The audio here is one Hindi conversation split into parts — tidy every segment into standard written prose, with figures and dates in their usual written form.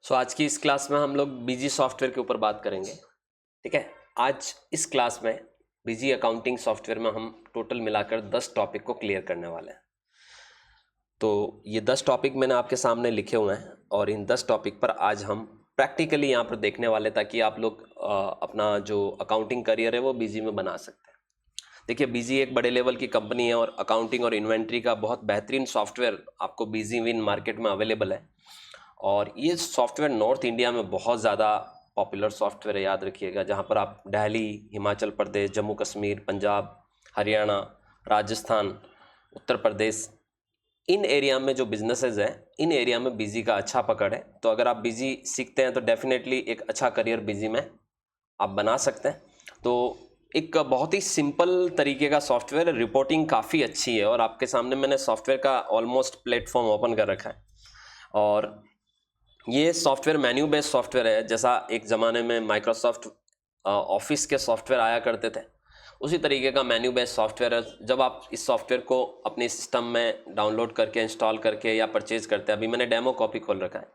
आज की इस क्लास में हम लोग बीजी सॉफ्टवेयर के ऊपर बात करेंगे। ठीक है, आज इस क्लास में बीजी अकाउंटिंग सॉफ्टवेयर में हम टोटल मिलाकर 10 टॉपिक को क्लियर करने वाले हैं। तो ये 10 टॉपिक मैंने आपके सामने लिखे हुए हैं और इन 10 टॉपिक पर आज हम प्रैक्टिकली यहाँ पर देखने वाले, ताकि आप लोग अपना जो अकाउंटिंग करियर है वो बीजी में बना सकते हैं। देखिए, बीजी एक बड़े लेवल की कंपनी है और अकाउंटिंग और इन्वेंट्री का बहुत बेहतरीन सॉफ्टवेयर आपको बीजी विन मार्केट में अवेलेबल है। और ये सॉफ्टवेयर नॉर्थ इंडिया में बहुत ज़्यादा पॉपुलर सॉफ्टवेयर है, याद रखिएगा। जहाँ पर आप दिल्ली, हिमाचल प्रदेश, जम्मू कश्मीर, पंजाब, हरियाणा, राजस्थान, उत्तर प्रदेश, इन एरिया में जो बिजनेसेस हैं, इन एरिया में बीजी का अच्छा पकड़ है। तो अगर आप बीजी सीखते हैं तो डेफिनेटली एक अच्छा करियर बीजी में आप बना सकते हैं। तो एक बहुत ही सिंपल तरीके का सॉफ्टवेयर है, रिपोर्टिंग काफ़ी अच्छी है और आपके सामने मैंने सॉफ्टवेयर का ऑलमोस्ट प्लेटफॉर्म ओपन कर रखा है। और ये सॉफ्टवेयर मेन्यू बेस्ड सॉफ्टवेयर है, जैसा एक ज़माने में माइक्रोसॉफ्ट ऑफिस के सॉफ्टवेयर आया करते थे, उसी तरीके का मेन्यू बेस्ड सॉफ्टवेयर है। जब आप इस सॉफ्टवेयर को अपने सिस्टम में डाउनलोड करके, इंस्टॉल करके या परचेज करते हैं, अभी मैंने डेमो कॉपी खोल रखा है,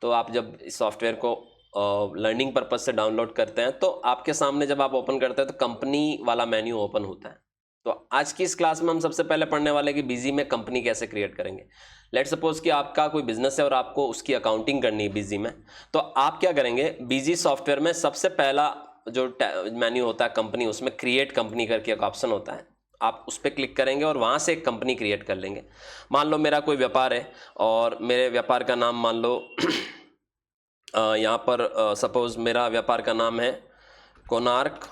तो आप जब इस सॉफ्टवेयर को लर्निंग पर्पज़ से डाउनलोड करते हैं तो आपके सामने जब आप ओपन करते हैं तो कंपनी वाला मेन्यू ओपन होता है। तो आज की इस क्लास में हम सबसे पहले पढ़ने वाले हैं कि बीजी में कंपनी कैसे क्रिएट करेंगे। लेट सपोज कि आपका कोई बिजनेस है और आपको उसकी अकाउंटिंग करनी है बीजी में, तो आप क्या करेंगे, बीजी सॉफ्टवेयर में सबसे पहला जो मेन्यू होता है कंपनी, उसमें क्रिएट कंपनी करके एक ऑप्शन होता है। आप उस पर क्लिक करेंगे और वहाँ से एक कंपनी क्रिएट कर लेंगे। मान लो मेरा कोई व्यापार है और मेरे व्यापार का नाम मान लो यहाँ पर सपोज मेरा व्यापार का नाम है कोणार्क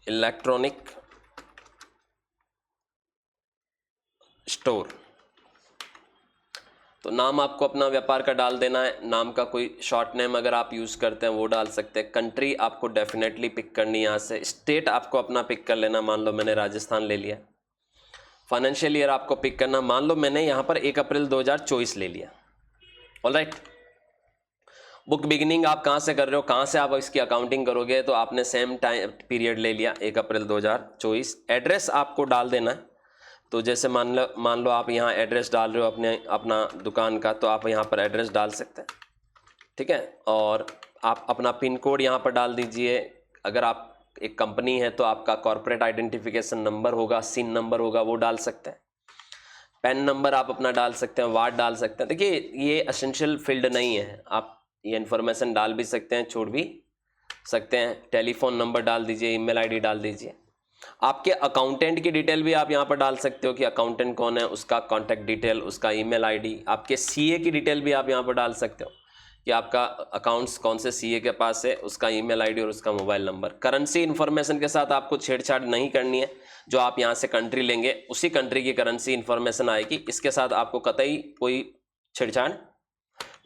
इलेक्ट्रॉनिक स्टोर। तो नाम आपको अपना व्यापार का डाल देना है। नाम का कोई शॉर्ट नेम अगर आप यूज़ करते हैं वो डाल सकते हैं। कंट्री आपको डेफिनेटली पिक करनी है यहाँ से। स्टेट आपको अपना पिक कर लेना, मान लो मैंने राजस्थान ले लिया। फाइनेंशियल ईयर आपको पिक करना, मान लो मैंने यहाँ पर 1 अप्रैल 2024 ले लिया। ऑलराइट, बुक बिगिनिंग आप कहाँ से कर रहे हो, कहाँ से आप इसकी अकाउंटिंग करोगे, तो आपने सेम टाइम पीरियड ले लिया 1 अप्रैल 2024। एड्रेस आपको डाल देना है। तो जैसे मान लो आप यहाँ एड्रेस डाल रहे हो अपना दुकान का, तो आप यहाँ पर एड्रेस डाल सकते हैं। ठीक है, और आप अपना पिन कोड यहाँ पर डाल दीजिए। अगर आप एक कंपनी है तो आपका कॉर्पोरेट आइडेंटिफिकेशन नंबर होगा, सिन नंबर होगा, वो डाल सकते हैं। पैन नंबर आप अपना डाल सकते हैं, वार्ड डाल सकते हैं। देखिए, ये एसेंशियल फील्ड नहीं है, आप ये इन्फॉर्मेशन डाल भी सकते हैं, छोड़ भी सकते हैं। टेलीफोन नंबर डाल दीजिए, ईमेल आईडी डाल दीजिए। आपके अकाउंटेंट की डिटेल भी आप यहाँ पर डाल सकते हो कि अकाउंटेंट कौन है, उसका कॉन्टैक्ट डिटेल, उसका ईमेल आईडी। आपके सीए की डिटेल भी आप यहाँ पर डाल सकते हो कि आपका अकाउंट्स कौन से सीए के पास है, उसका ईमेल आईडी और उसका मोबाइल नंबर। करेंसी इन्फॉर्मेशन के साथ आपको छेड़छाड़ नहीं करनी है। जो आप यहाँ से कंट्री लेंगे उसी कंट्री की करेंसी इन्फॉर्मेशन आएगी, इसके साथ आपको कतई कोई छेड़छाड़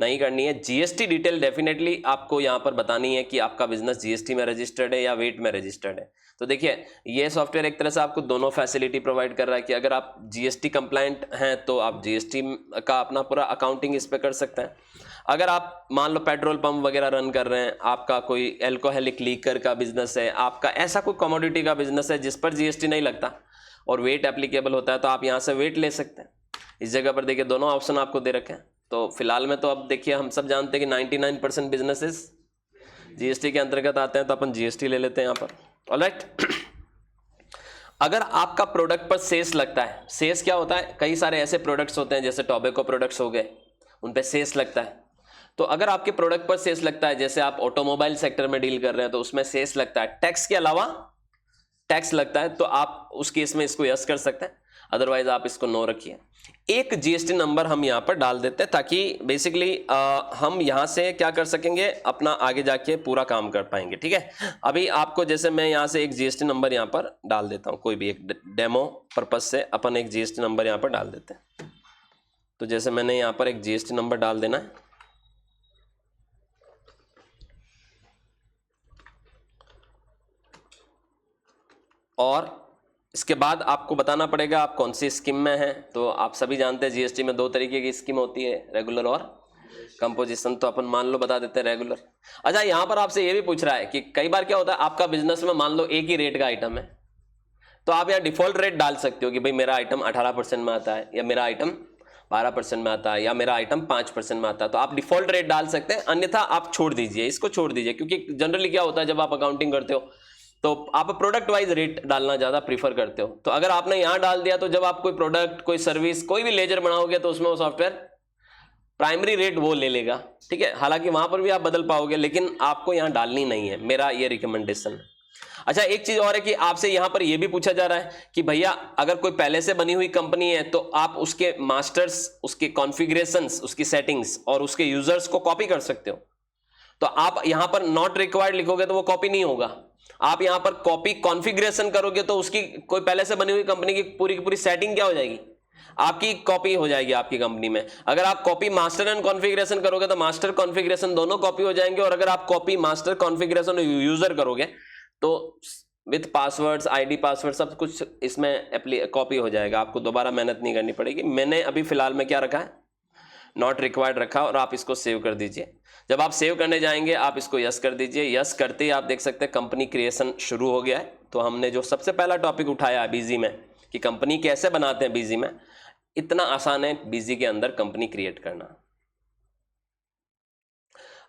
नहीं करनी है। जीएसटी डिटेल डेफिनेटली आपको यहाँ पर बतानी है कि आपका बिजनेस जीएसटी में रजिस्टर्ड है या वेट में रजिस्टर्ड है। तो देखिए, ये सॉफ्टवेयर एक तरह से आपको दोनों फैसिलिटी प्रोवाइड कर रहा है कि अगर आप जीएसटी कंप्लायंट हैं तो आप जीएसटी का अपना पूरा अकाउंटिंग इस पर कर सकते हैं। अगर आप मान लो पेट्रोल पंप वगैरह रन कर रहे हैं, आपका कोई एल्कोहलिक लीकर का बिजनेस है, आपका ऐसा कोई कमोडिटी का बिजनेस है जिस पर जीएसटी नहीं लगता और वेट एप्लीकेबल होता है, तो आप यहाँ से वेट ले सकते हैं। इस जगह पर देखिए दोनों ऑप्शन आपको दे रखे हैं। तो फिलहाल में तो अब देखिए, हम सब जानते हैं कि 99% बिजनेसेस जीएसटी के अंतर्गत आते हैं, तो अपन जीएसटी ले लेते हैं यहाँ पर। ऑलराइट, अगर आपका प्रोडक्ट पर सेस लगता है, सेस क्या होता है, कई सारे ऐसे प्रोडक्ट्स होते हैं जैसे टोबैको प्रोडक्ट्स हो गए, उन पे सेस लगता है। तो अगर आपके प्रोडक्ट पर सेस लगता है, जैसे आप ऑटोमोबाइल सेक्टर में डील कर रहे हैं तो उसमें सेस लगता है, टैक्स के अलावा टैक्स लगता है, तो आप उस केस में इसको यस कर सकते हैं, अदरवाइज आप इसको नो रखिए। एक जीएसटी नंबर हम यहाँ पर डाल देते हैं ताकि बेसिकली हम यहाँ से क्या कर सकेंगे, अपना आगे जाके पूरा काम कर पाएंगे। ठीक है, अभी आपको जैसे मैं यहाँ से एक जीएसटी नंबर यहाँ पर डाल देता हूँ, कोई भी एक डेमो पर्पज से अपन एक जीएसटी नंबर यहाँ पर डाल देते हैं। तो जैसे मैंने यहाँ पर एक जीएसटी नंबर डाल देना है, और इसके बाद आपको बताना पड़ेगा आप कौन सी स्कीम में हैं। तो आप सभी जानते हैं जीएसटी में 2 तरीके की स्कीम होती है, रेगुलर और कंपोजिशन। तो अपन मान लो बता देते हैं रेगुलर। अच्छा, यहाँ पर आपसे ये भी पूछ रहा है कि कई बार क्या होता है, आपका बिजनेस में मान लो एक ही रेट का आइटम है, तो आप यहाँ डिफॉल्ट रेट डाल सकते हो कि भाई मेरा आइटम 18% में आता है या मेरा आइटम 12% में आता है, या मेरा आइटम 5% में आता है, तो आप डिफॉल्ट रेट डाल सकते हैं, अन्यथा आप छोड़ दीजिए, इसको छोड़ दीजिए। क्योंकि जनरली क्या होता है जब आप अकाउंटिंग करते हो तो आप प्रोडक्ट वाइज रेट डालना ज़्यादा प्रीफर करते हो। तो अगर आपने यहाँ डाल दिया तो जब आप कोई प्रोडक्ट, कोई सर्विस, कोई भी लेजर बनाओगे तो उसमें वो सॉफ्टवेयर प्राइमरी रेट वो ले लेगा, ठीक है। हालांकि वहां पर भी आप बदल पाओगे, लेकिन आपको यहाँ डालनी नहीं है, मेरा ये रिकमेंडेशन है। अच्छा, एक चीज और है कि आपसे यहां पर यह भी पूछा जा रहा है कि भैया अगर कोई पहले से बनी हुई कंपनी है तो आप उसके मास्टर्स, उसके कॉन्फ़िगरेशंस, उसकी सेटिंग्स और उसके यूजर्स को कॉपी कर सकते हो। तो आप यहां पर नॉट रिक्वायर्ड लिखोगे तो वो कॉपी नहीं होगा। आप यहां पर कॉपी कॉन्फ़िगरेशन करोगे तो उसकी कोई पहले से बनी हुई कंपनी की पूरी सेटिंग क्या हो जाएगी, आपकी कॉपी हो जाएगी आपकी कंपनी में। अगर आप कॉपी मास्टर एंड कॉन्फ़िगरेशन करोगे तो मास्टर कॉन्फ़िगरेशन दोनों कॉपी हो जाएंगे, और अगर आप कॉपी मास्टर कॉन्फ़िगरेशन यूजर करोगे तो विथ पासवर्ड्स, आईडी पासवर्ड सब कुछ इसमें कॉपी हो जाएगा, आपको दोबारा मेहनत नहीं करनी पड़ेगी। मैंने अभी फिलहाल में क्या रखा है, नॉट रिक्वायर्ड रखा, और आप इसको सेव कर दीजिए। जब आप सेव करने जाएंगे आप इसको यस कर दीजिए। यस करते ही आप देख सकते हैं कंपनी क्रिएशन शुरू हो गया है। तो हमने जो सबसे पहला टॉपिक उठाया बीजी में कि कंपनी कैसे बनाते हैं, बीजी में इतना आसान है बीजी के अंदर कंपनी क्रिएट करना।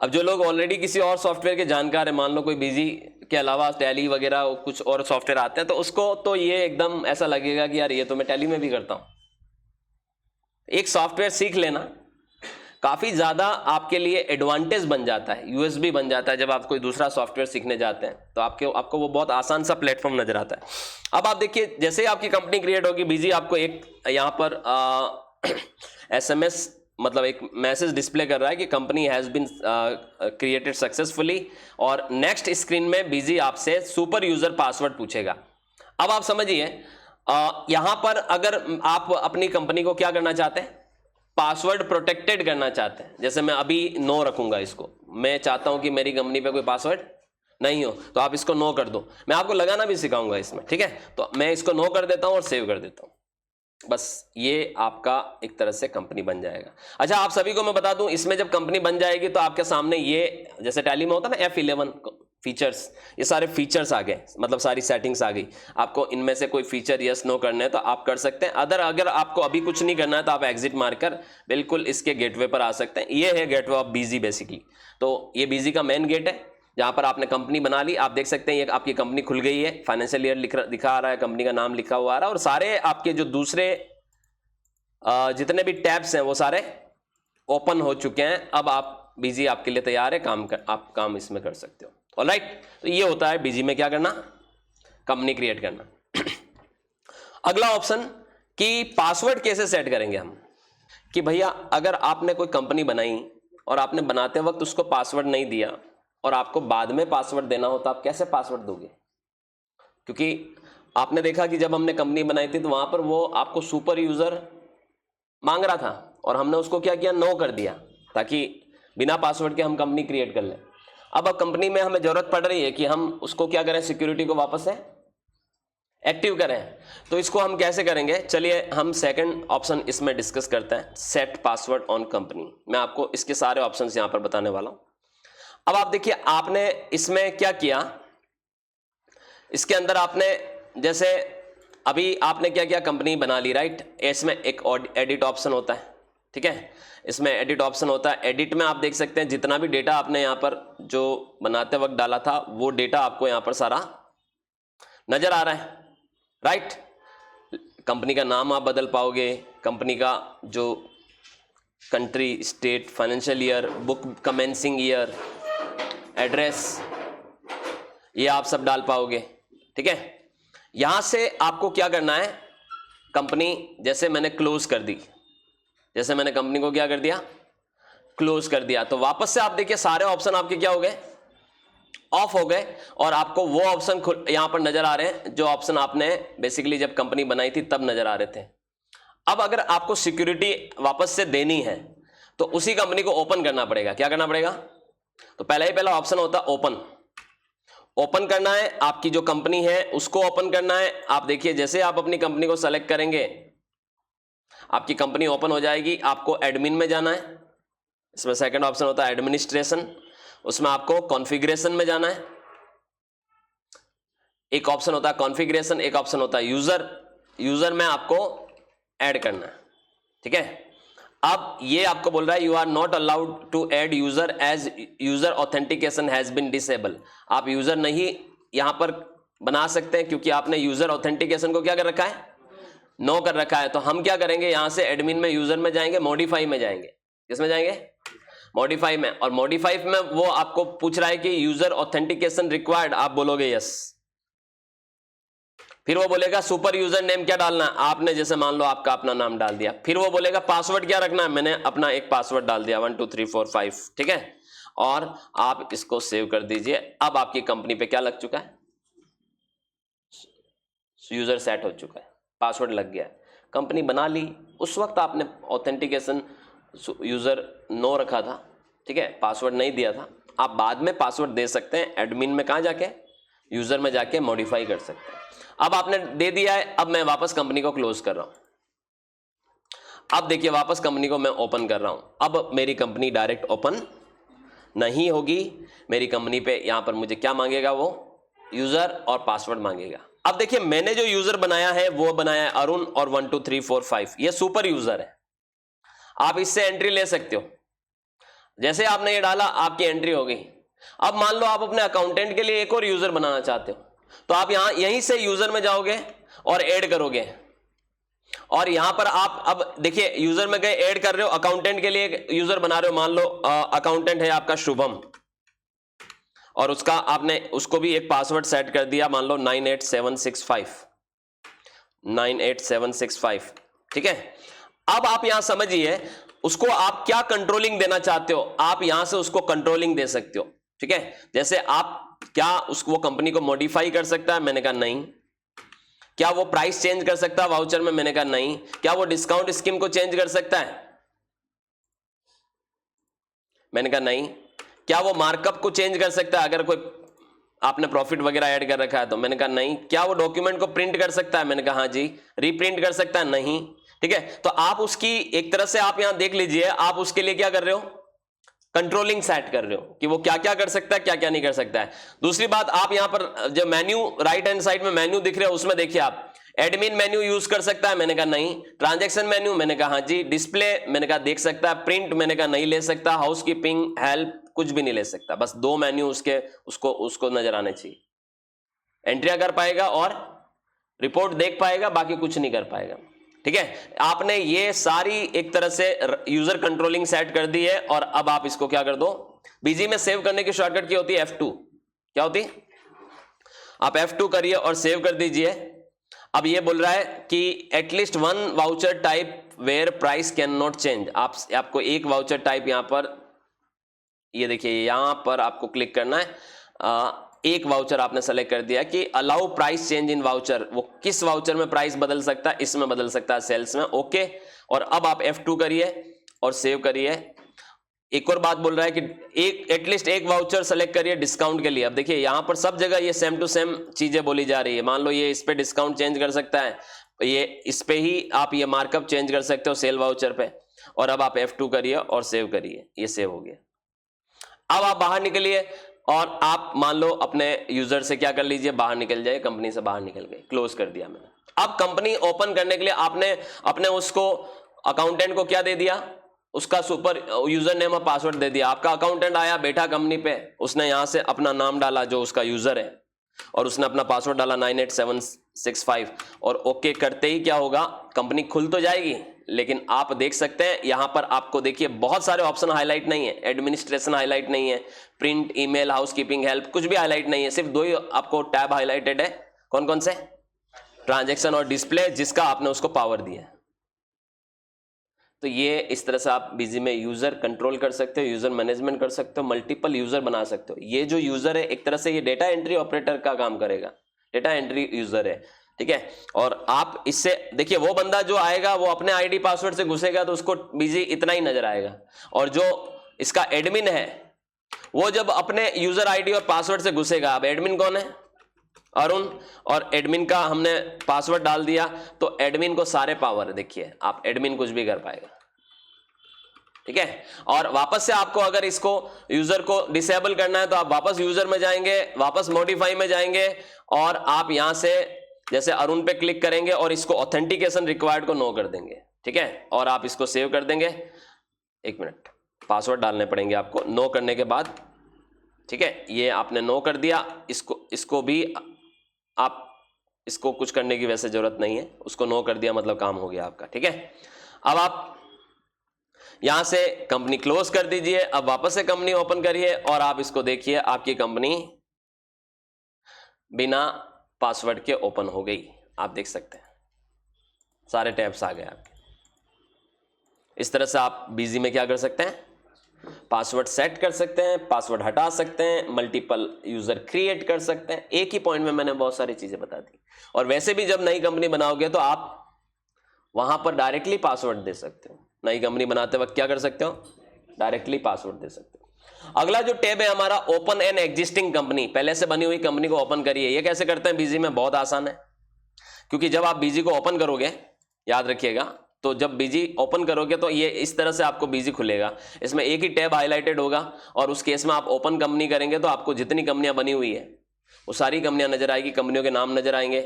अब जो लोग ऑलरेडी किसी और सॉफ्टवेयर के जानकार है, मान लो कोई बीजी के अलावा टैली वगैरह कुछ और सॉफ्टवेयर आते हैं, तो उसको तो ये एकदम ऐसा लगेगा कि यार ये तो मैं टैली में भी करता हूं। एक सॉफ्टवेयर सीख लेना काफी ज्यादा आपके लिए एडवांटेज बन जाता है, यूएसबी बन जाता है। जब आप कोई दूसरा सॉफ्टवेयर सीखने जाते हैं तो आपको वो बहुत आसान सा प्लेटफॉर्म नजर आता है। अब आप देखिए, जैसे ही आपकी कंपनी क्रिएट होगी, बीजी आपको एक यहाँ पर एसएमएस मतलब एक मैसेज डिस्प्ले कर रहा है कि company has been created successfully, और नेक्स्ट स्क्रीन में बीजी आपसे सुपर यूजर पासवर्ड पूछेगा। अब आप समझिए, यहां पर अगर आप अपनी कंपनी को क्या करना चाहते हैं, पासवर्ड प्रोटेक्टेड करना चाहते हैं। जैसे मैं अभी नो रखूंगा इसको, मैं चाहता हूं कि मेरी कंपनी पे कोई पासवर्ड नहीं हो, तो आप इसको नो कर दो। मैं आपको लगाना भी सिखाऊंगा इसमें, ठीक है। तो मैं इसको नो कर देता हूं और सेव कर देता हूं, बस ये आपका एक तरह से कंपनी बन जाएगा। अच्छा, आप सभी को मैं बता दूं, इसमें जब कंपनी बन जाएगी तो आपके सामने ये जैसे टैली में होता है ना F11 फीचर्स, ये सारे फीचर्स आ गए, मतलब सारी सेटिंग्स आ गई। आपको इनमें से कोई फीचर यस नो करने हैं तो आप कर सकते हैं। अगर आपको अभी कुछ नहीं करना है तो आप एग्जिट मारकर बिल्कुल इसके गेटवे पर आ सकते हैं। ये है गेटवे ऑफ बीजी बेसिकली। तो ये बीजी का मेन गेट है जहां पर आपने कंपनी बना ली। आप देख सकते हैं ये आपकी कंपनी खुल गई है, फाइनेंशियल ईयर दिखा रहा है, कंपनी का नाम लिखा हुआ आ रहा है, और सारे आपके जो दूसरे जितने भी टैब्स हैं वो सारे ओपन हो चुके हैं। अब आप बीजी आपके लिए तैयार है, आप काम इसमें कर सकते हो। ऑलराइट, तो ये होता है बीजी में क्या करना, कंपनी क्रिएट करना। अगला ऑप्शन कि पासवर्ड कैसे सेट करेंगे हम, कि भैया अगर आपने कोई कंपनी बनाई और आपने बनाते वक्त उसको पासवर्ड नहीं दिया और आपको बाद में पासवर्ड देना हो तो आप कैसे पासवर्ड दोगे। क्योंकि आपने देखा कि जब हमने कंपनी बनाई थी तो वहां पर वो आपको सुपर यूजर मांग रहा था और हमने उसको क्या किया, नो कर दिया, ताकि बिना पासवर्ड के हम कंपनी क्रिएट कर लें। अब कंपनी में हमें जरूरत पड़ रही है कि हम उसको क्या करें, सिक्योरिटी को वापस से एक्टिव करें। तो इसको हम कैसे करेंगे, चलिए हम सेकंड ऑप्शन इसमें डिस्कस करते हैं, सेट पासवर्ड ऑन कंपनी। मैं आपको इसके सारे ऑप्शंस यहां पर बताने वाला हूं। अब आप देखिए, आपने इसमें क्या किया, इसके अंदर आपने जैसे अभी आपने क्या किया, कंपनी बना ली, राइट। इसमें एक एडिट ऑप्शन होता है, ठीक है, इसमें एडिट ऑप्शन होता है। एडिट में आप देख सकते हैं जितना भी डेटा आपने यहाँ पर जो बनाते वक्त डाला था वो डेटा आपको यहाँ पर सारा नजर आ रहा है, राइट। कंपनी का नाम आप बदल पाओगे, कंपनी का जो country, state, financial year, book commencing year, address, ये आप सब डाल पाओगे, ठीक है। यहां से आपको क्या करना है, कंपनी जैसे मैंने क्लोज कर दी, जैसे मैंने कंपनी को क्या कर दिया, क्लोज कर दिया, तो वापस से आप देखिए सारे ऑप्शन आपके क्या हो गए, ऑफ हो गए, और आपको वो ऑप्शन यहां पर नजर आ रहे हैं जो ऑप्शन आपने बेसिकली जब कंपनी बनाई थी तब नजर आ रहे थे। अब अगर आपको सिक्योरिटी वापस से देनी है तो उसी कंपनी को ओपन करना पड़ेगा। क्या करना पड़ेगा, तो पहला ऑप्शन होता है ओपन करना है, आपकी जो कंपनी है उसको ओपन करना है। आप देखिए जैसे आप अपनी कंपनी को सेलेक्ट करेंगे आपकी कंपनी ओपन हो जाएगी। आपको एडमिन में जाना है, इसमें सेकंड ऑप्शन होता है एडमिनिस्ट्रेशन, उसमें आपको कॉन्फ़िगरेशन में जाना है। एक ऑप्शन होता है कॉन्फ़िगरेशन, एक ऑप्शन होता है यूजर में आपको ऐड करना है, ठीक है। अब ये आपको बोल रहा है you are not allowed to add user as user authentication has been disable. आप यूजर नहीं यहां पर बना सकते हैं क्योंकि आपने यूजर ऑथेंटिकेशन को क्या कर रखा है, नो कर रखा है। तो हम क्या करेंगे, यहां से एडमिन में यूजर में जाएंगे, मॉडिफाई में जाएंगे। किसमें जाएंगे, मॉडिफाई में। और मॉडिफाई में वो आपको पूछ रहा है कि यूजर ऑथेंटिकेशन रिक्वायर्ड, आप बोलोगे यस। फिर वो बोलेगा सुपर यूजर नेम क्या डालना है, आपने जैसे मान लो आपका अपना नाम डाल दिया। फिर वो बोलेगा पासवर्ड क्या रखना है, मैंने अपना एक पासवर्ड डाल दिया 1 2 3 4 5, ठीक है। और आप इसको सेव कर दीजिए। अब आपकी कंपनी पे क्या लग चुका है, यूजर सेट हो चुका है, पासवर्ड लग गया है, कंपनी बना ली। उस वक्त आपने ऑथेंटिकेशन यूजर नो रखा था, ठीक है, पासवर्ड नहीं दिया था। आप बाद में पासवर्ड दे सकते हैं, एडमिन में कहां जाके, यूजर में जाके मॉडिफाई कर सकते हैं। अब आपने दे दिया है, अब मैं वापस कंपनी को क्लोज कर रहा हूं। अब देखिए वापस कंपनी को मैं ओपन कर रहा हूं। अब मेरी कंपनी डायरेक्ट ओपन नहीं होगी, मेरी कंपनी पे यहां पर मुझे क्या मांगेगा, वो यूजर और पासवर्ड मांगेगा। अब देखिए मैंने जो यूजर बनाया है वो बनाया है अरुण और 1 2 3 4 5, ये सुपर यूजर है। आप इससे एंट्री ले सकते हो। जैसे आपने ये डाला आपकी एंट्री हो गई। अब मान लो आप अपने अकाउंटेंट के लिए एक और यूजर बनाना चाहते हो, तो आप यहीं से यूजर में जाओगे और ऐड करोगे। और यहां पर आप अब देखिए यूजर में गए, ऐड कर रहे हो, अकाउंटेंट के लिए एक यूजर बना रहे हो। मान लो अकाउंटेंट है आपका शुभम, और उसका आपने उसको भी एक पासवर्ड सेट कर दिया, मान लो 98765, ठीक है। अब आप यहां समझिए उसको आप क्या कंट्रोलिंग देना चाहते हो, आप यहां से उसको कंट्रोलिंग दे सकते हो, ठीक है। जैसे आप क्या उसको कंपनी को मॉडिफाई कर सकता है, मैंने कहा नहीं। क्या वो प्राइस चेंज कर सकता है वाउचर में, मैंने कहा नहीं। क्या वो डिस्काउंट स्कीम को चेंज कर सकता है, मैंने कहा नहीं। क्या वो मार्कअप को चेंज कर सकता है अगर कोई आपने प्रॉफिट वगैरह ऐड कर रखा है तो, मैंने कहा नहीं। क्या वो डॉक्यूमेंट को प्रिंट कर सकता है, मैंने कहा हाँ जी। रीप्रिंट कर सकता है, नहीं, ठीक है। तो आप उसकी एक तरह से आप यहां देख लीजिए, आप उसके लिए क्या कर रहे हो, कंट्रोलिंग सेट कर रहे हो कि वो क्या क्या कर सकता है, क्या क्या नहीं कर सकता है। दूसरी बात, आप यहां पर जो मेन्यू राइट हैंड साइड में मेन्यू दिख रहे हो उसमें देखिए आप एडमिन मेन्यू यूज कर सकता है, मैंने कहा नहीं। ट्रांजैक्शन मेन्यू, मैंने कहा हाँ जी। डिस्प्ले, मैंने कहा देख सकता है। प्रिंट, मैंने कहा नहीं ले सकता। हाउसकीपिंग, हेल्प, कुछ भी नहीं ले सकता। बस 2 मेन्यू उसको नजर आने चाहिए। एंट्रिया कर पाएगा और रिपोर्ट देख पाएगा, बाकी कुछ नहीं कर पाएगा, ठीक है। आपने ये सारी एक तरह से यूजर कंट्रोलिंग सेट कर दी है। और अब आप इसको क्या कर दो, बीजी में सेव करने की शॉर्टकट क्या होती है, F2। क्या होती है, आप F2 करिए और सेव कर दीजिए। अब ये बोल रहा है कि at least 1 voucher type where price can not change. आपको एक वाउचर टाइप यहां पर, ये देखिए यहां पर आपको क्लिक करना है। एक वाउचर आपने सेलेक्ट कर दिया कि allow price change in voucher, वो किस वाउचर में प्राइस बदल सकता है, इसमें बदल सकता है, सेल्स में, ओके। और अब आप F2 करिए और सेव करिए। एक और बात बोल रहा है कि एटलीस्ट एक वाउचर सेलेक्ट करिए डिस्काउंट के लिए। अब देखिए यहां पर सब जगह ये सेम टू सेम चीजें बोली जा रही है। मान लो ये इस पे डिस्काउंट चेंज कर सकता है, ये इस पे ही आप ये मार्कअप चेंज कर सकते हो सेल वाउचर पे। और अब आप F2 करिए और सेव करिए, ये सेव हो गया। अब आप बाहर निकलिए और आप मान लो अपने यूजर से क्या कर लीजिए, बाहर निकल जाए, कंपनी से बाहर निकल गए, क्लोज कर दिया मैंने। अब कंपनी ओपन करने के लिए आपने अपने उसको अकाउंटेंट को क्या दे दिया, उसका सुपर यूजर नेम और पासवर्ड दे दिया। आपका अकाउंटेंट आया, बैठा कंपनी पे, उसने यहां से अपना नाम डाला जो उसका यूजर है, और उसने अपना पासवर्ड डाला 98765, और ओके करते ही क्या होगा, कंपनी खुल तो जाएगी, लेकिन आप देख सकते हैं यहां पर आपको देखिए बहुत सारे ऑप्शन हाईलाइट नहीं है। एडमिनिस्ट्रेशन हाईलाइट नहीं है, प्रिंट, ईमेल, हाउसकीपिंग, हेल्प, कुछ भी हाईलाइट नहीं है। सिर्फ 2 ही आपको टैब हाईलाइटेड है। कौन कौन से, ट्रांजैक्शन और डिस्प्ले, जिसका आपने उसको पावर दिया। तो ये इस तरह से आप बिजी में यूजर कंट्रोल कर सकते हो, यूजर मैनेजमेंट कर सकते हो, मल्टीपल यूजर बना सकते हो। ये जो यूजर है एक तरह से ये डेटा एंट्री ऑपरेटर का काम करेगा, डेटा एंट्री यूजर है, ठीक है। और आप इससे देखिए वो बंदा जो आएगा वो अपने आईडी पासवर्ड से घुसेगा तो उसको बिजी इतना ही नजर आएगा, और जो इसका एडमिन है वो जब अपने यूजर आईडी और पासवर्ड से घुसेगा। अब एडमिन कौन है, अरुण, और एडमिन का हमने पासवर्ड डाल दिया तो एडमिन को सारे पावर, देखिए आप एडमिन कुछ भी कर पाएगा, ठीक है। और वापस से आपको अगर इसको यूजर को डिसेबल करना है तो आप वापस यूजर में जाएंगे, वापस मॉडिफाई में जाएंगे, और आप यहां से जैसे अरुण पे क्लिक करेंगे और इसको ऑथेंटिकेशन रिक्वायर्ड को नो कर देंगे, ठीक है, और आप इसको सेव कर देंगे। एक मिनट, पासवर्ड डालने पड़ेंगे आपको नो करने के बाद। ठीक है, ये आपने नो कर दिया। इसको भी आप इसको कुछ करने की वैसे जरूरत नहीं है, उसको नो कर दिया मतलब काम हो गया आपका। ठीक है, अब आप यहां से कंपनी क्लोज कर दीजिए। अब वापस से कंपनी ओपन करिए और आप इसको देखिए, आपकी कंपनी बिना पासवर्ड के ओपन हो गई। आप देख सकते हैं सारे टैब्स आ गए आपके। इस तरह से आप बिजी में क्या कर सकते हैं, पासवर्ड सेट कर सकते हैं, पासवर्ड हटा सकते हैं, मल्टीपल यूजर क्रिएट कर सकते हैं। एक ही पॉइंट में मैंने बहुत सारी चीजें बता दी। और वैसे भी जब नई कंपनी बनाओगे तो आप वहां पर डायरेक्टली पासवर्ड दे सकते हो। नई कंपनी बनाते वक्त क्या कर सकते हो, डायरेक्टली पासवर्ड दे सकते हो। अगला जो टैब है हमारा, ओपन एन एग्जिस्टिंग कंपनी। पहले से बनी हुई कंपनी को ओपन करिए। ये कैसे करते हैं बिजी में, बहुत आसान है। क्योंकि जब आप बिजी को ओपन करोगे, याद रखिएगा, तो जब बिजी ओपन करोगे तो ये इस तरह से आपको बिजी खुलेगा। इसमें एक ही टैब हाईलाइटेड होगा और उस केस में आप ओपन कंपनी करेंगे तो आपको जितनी कंपनियां बनी हुई है वो सारी कंपनियां नजर आएगी, कंपनियों के नाम नजर आएंगे,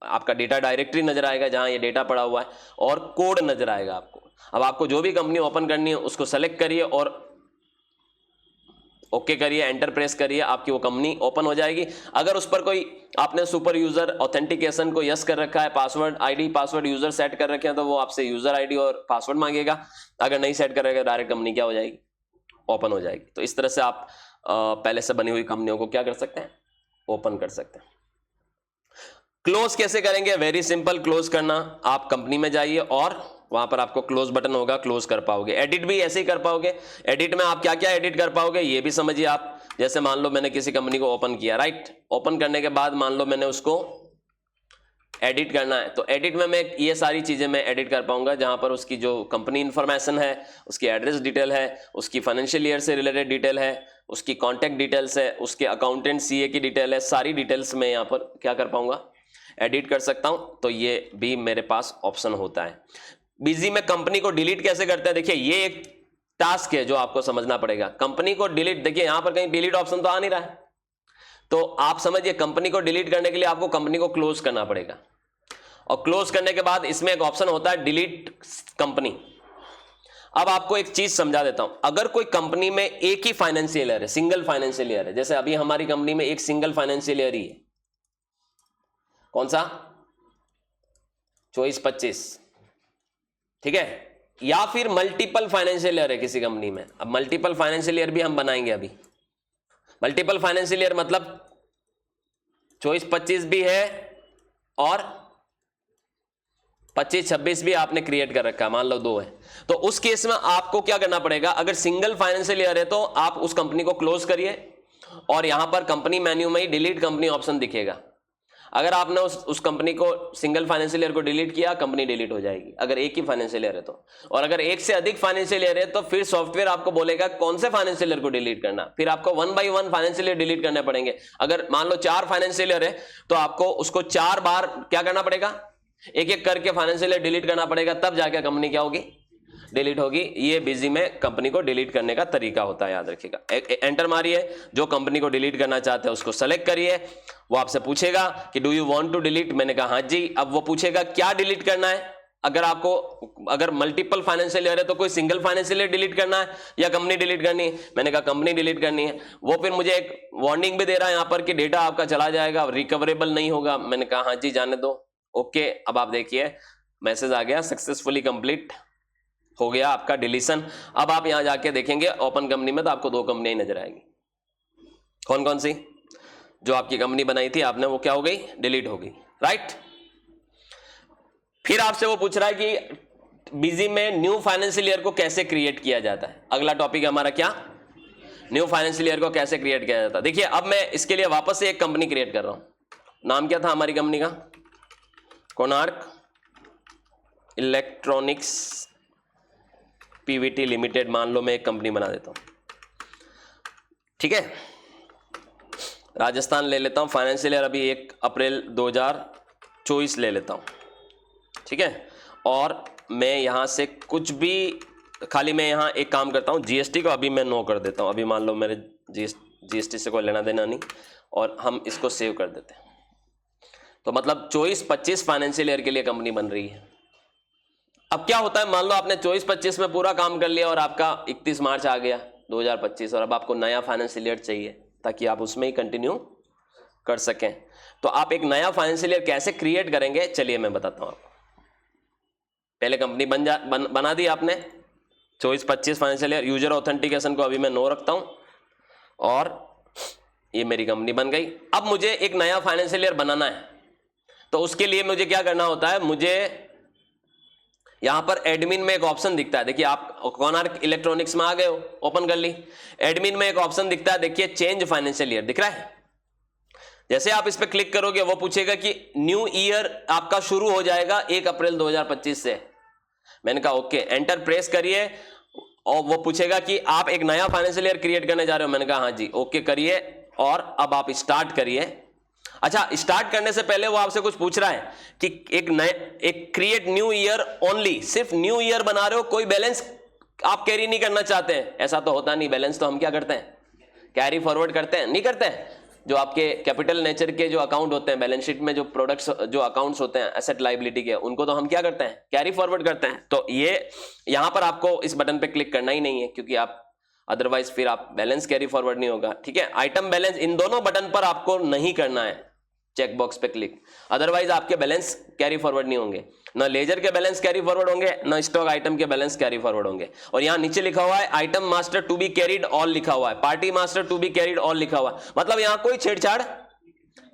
आपका डेटा डायरेक्टरी नजर आएगा जहां ये डेटा पड़ा हुआ है, और कोड नजर आएगा आपको। अब आपको जो भी कंपनी ओपन करनी है उसको सेलेक्ट करिए और ओके करिए, एंटर प्रेस करिए, आपकी वो कंपनी ओपन हो जाएगी। अगर उस पर कोई आपने सुपर यूजर ऑथेंटिकेशन को यस कर रखा है, password ID password user set कर रखे हैं, तो वो आपसे यूजर आईडी और पासवर्ड मांगेगा। अगर नहीं सेट करेगा डायरेक्ट कंपनी क्या हो जाएगी, ओपन हो जाएगी। तो इस तरह से आप पहले से बनी हुई कंपनियों को क्या कर सकते हैं, ओपन कर सकते हैं। क्लोज कैसे करेंगे, वेरी सिंपल। क्लोज करना, आप कंपनी में जाइए और वहां पर आपको क्लोज बटन होगा, क्लोज कर पाओगे। एडिट भी ऐसे ही कर पाओगे। एडिट में आप क्या क्या एडिट कर पाओगे ये भी समझिए आप। जैसे मान लो मैंने किसी कंपनी को ओपन किया, राइट, ओपन करने के बाद मान लो मैंने उसको एडिट करना है, तो एडिट में मैं ये सारी चीजें मैं एडिट कर पाऊंगा, जहां पर उसकी जो कंपनी इंफॉर्मेशन है, उसकी एड्रेस डिटेल है, उसकी फाइनेंशियल ईयर से रिलेटेड डिटेल है, उसकी कॉन्टैक्ट डिटेल्स है, उसके अकाउंटेंट सीए की डिटेल है, सारी डिटेल्स में यहाँ पर क्या कर पाऊंगा, एडिट कर सकता हूं। तो ये भी मेरे पास ऑप्शन होता है। बिजी में कंपनी को डिलीट कैसे करते हैं, देखिए ये एक टास्क है जो आपको समझना पड़ेगा। कंपनी को डिलीट, देखिए यहां पर कहीं डिलीट ऑप्शन तो आ नहीं रहा है, तो आप समझिए कंपनी को डिलीट करने के लिए आपको कंपनी को क्लोज करना पड़ेगा, और क्लोज करने के बाद इसमें एक ऑप्शन होता है डिलीट कंपनी। अब आपको एक चीज समझा देता हूं, अगर कोई कंपनी में एक ही फाइनेंशियल ईयर है, सिंगल फाइनेंशियल ईयर है, जैसे अभी हमारी कंपनी में एक सिंगल फाइनेंशियल ईयर ही है, कौन सा, 24-25, ठीक है, या फिर मल्टीपल फाइनेंशियल ईयर है किसी कंपनी में। अब मल्टीपल फाइनेंशियल ईयर भी हम बनाएंगे अभी। मल्टीपल फाइनेंशियल ईयर मतलब 24-25 भी है और 25-26 भी आपने क्रिएट कर रखा है, मान लो 2 है। तो उस केस में आपको क्या करना पड़ेगा, अगर सिंगल फाइनेंशियल ईयर है तो आप उस कंपनी को क्लोज करिए और यहां पर कंपनी मेन्यू में ही डिलीट कंपनी ऑप्शन दिखेगा। अगर आपने उस कंपनी को सिंगल फाइनेंशियल ईयर को डिलीट किया, कंपनी डिलीट हो जाएगी, अगर एक ही फाइनेंशियल ईयर है तो। और अगर एक से अधिक फाइनेंशियल ईयर है तो फिर सॉफ्टवेयर आपको बोलेगा कौन से फाइनेंशियल ईयर को डिलीट करना, फिर आपको 1 by 1 फाइनेंशियल ईयर डिलीट करने पड़ेंगे। अगर मान लो 4 फाइनेंशियल ईयर है तो आपको उसको 4 बार क्या करना पड़ेगा, एक एक करके फाइनेंशियल ईयर डिलीट करना पड़ेगा, तब जाके कंपनी क्या होगी, डिलीट होगी। ये बिजी में कंपनी को डिलीट करने का तरीका होता है, याद रखिएगा। एंटर मारिए, जो कंपनी को डिलीट करना चाहते हैं उसको सेलेक्ट करिए। वो आपसे पूछेगा कि do you want to delete, मैंने कहा हाँ जी। अब वो पूछेगा क्या डिलीट करना है, अगर मल्टीपल फाइनेंशियल ईयर है तो कोई सिंगल फाइनेंशियल ईयर डिलीट करना है या कंपनी डिलीट करनी है, मैंने कहा कंपनी डिलीट करनी है। वो फिर मुझे एक वार्निंग भी दे रहा है यहाँ पर कि डेटा आपका चला जाएगा, रिकवरेबल नहीं होगा, मैंने कहा हाँ जी जाने दो, ओके। अब आप देखिए मैसेज आ गया, सक्सेसफुली कंप्लीट हो गया आपका डिलीशन। अब आप यहां जाके देखेंगे ओपन कंपनी में तो आपको 2 कंपनियां नजर आएगी। कौन कौन सी, जो आपकी कंपनी बनाई थी आपने, वो क्या हो गई, डिलीट हो गई, राइट। फिर आपसे वो पूछ रहा है कि बिजी में न्यू फाइनेंशियल ईयर को कैसे क्रिएट किया जाता है। अगला टॉपिक हमारा क्या, न्यू फाइनेंशियल ईयर को कैसे क्रिएट किया जाता है। देखिए अब मैं इसके लिए वापस से एक कंपनी क्रिएट कर रहा हूं। नाम क्या था हमारी कंपनी का, कोणार्क इलेक्ट्रॉनिक्स पीवीटी लिमिटेड, मान लो मैं एक कंपनी बना देता हूं, ठीक है। राजस्थान ले लेता हूं, फाइनेंशियल ईयर अभी 1 अप्रैल 2024 ले लेता हूं, ठीक है। और मैं यहां से कुछ भी, खाली मैं यहां एक काम करता हूं, जीएसटी को अभी मैं नो कर देता हूं। अभी मान लो मेरे जीएसटी से कोई लेना देना नहीं, और हम इसको सेव कर देते हैं। तो मतलब 24-25 फाइनेंशियल ईयर के लिए कंपनी बन रही है। अब क्या होता है, मान लो आपने 24-25 में पूरा काम कर लिया और आपका 31 मार्च आ गया 2025 और अब आपको नया फाइनेंशियल ईयर चाहिए ताकि आप उसमें ही कंटिन्यू कर सकें। तो आप एक नया फाइनेंशियल ईयर कैसे क्रिएट करेंगे, चलिए मैं बताता हूं आपको। पहले कंपनी बना दी आपने, 24-25 फाइनेंशियल ईयर, यूजर ऑथेंटिकेशन को अभी मैं नो रखता हूं और ये मेरी कंपनी बन गई। अब मुझे एक नया फाइनेंशियल ईयर बनाना है, तो उसके लिए मुझे क्या करना होता है, मुझे यहां पर एडमिन में एक ऑप्शन दिखता है, देखिए आप कोणार्क इलेक्ट्रॉनिक्स में आ गए हो, ओपन कर ली, एडमिन में एक ऑप्शन दिखता है, देखिए चेंज फाइनेंशियल ईयर दिख रहा है। जैसे आप इस पर क्लिक करोगे वो पूछेगा कि न्यू ईयर आपका शुरू हो जाएगा 1 अप्रैल 2025 से। मैंने कहा ओके, एंटर प्रेस करिए और वो पूछेगा कि आप एक नया फाइनेंशियल ईयर क्रिएट करने जा रहे हो। मैंने कहा हाँ जी, ओके करिए और अब आप स्टार्ट करिए। अच्छा, स्टार्ट करने से पहले वो आपसे कुछ पूछ रहा है कि एक क्रिएट न्यू ईयर ओनली, सिर्फ न्यू ईयर बना रहे हो, कोई बैलेंस आप कैरी नहीं करना चाहते हैं। ऐसा तो होता नहीं, बैलेंस तो हम क्या करते हैं, कैरी फॉरवर्ड करते हैं, नहीं करते हैं। जो आपके कैपिटल नेचर के जो अकाउंट होते हैं, बैलेंस शीट में जो प्रोडक्ट्स जो अकाउंट्स होते हैं एसेट लायबिलिटी के, उनको तो हम क्या करते हैं, कैरी फॉरवर्ड करते हैं। तो ये यहां पर आपको इस बटन पे क्लिक करना ही नहीं है, क्योंकि आप अदरवाइज फिर आप बैलेंस कैरी फॉरवर्ड नहीं होगा। ठीक है, आइटम बैलेंस, इन दोनों बटन पर आपको नहीं करना है चेक बॉक्स पे क्लिक, अदरवाइज आपके बैलेंस कैरी फॉरवर्ड नहीं होंगे, ना लेजर के बैलेंस कैरी फॉरवर्ड होंगे, ना स्टॉक आइटम के बैलेंस कैरी फॉरवर्ड होंगे। और यहां नीचे लिखा हुआ है item master to be carried all लिखा हुआ है, party master to be carried all लिखा हुआ है, मतलब यहां कोई छेड़छाड़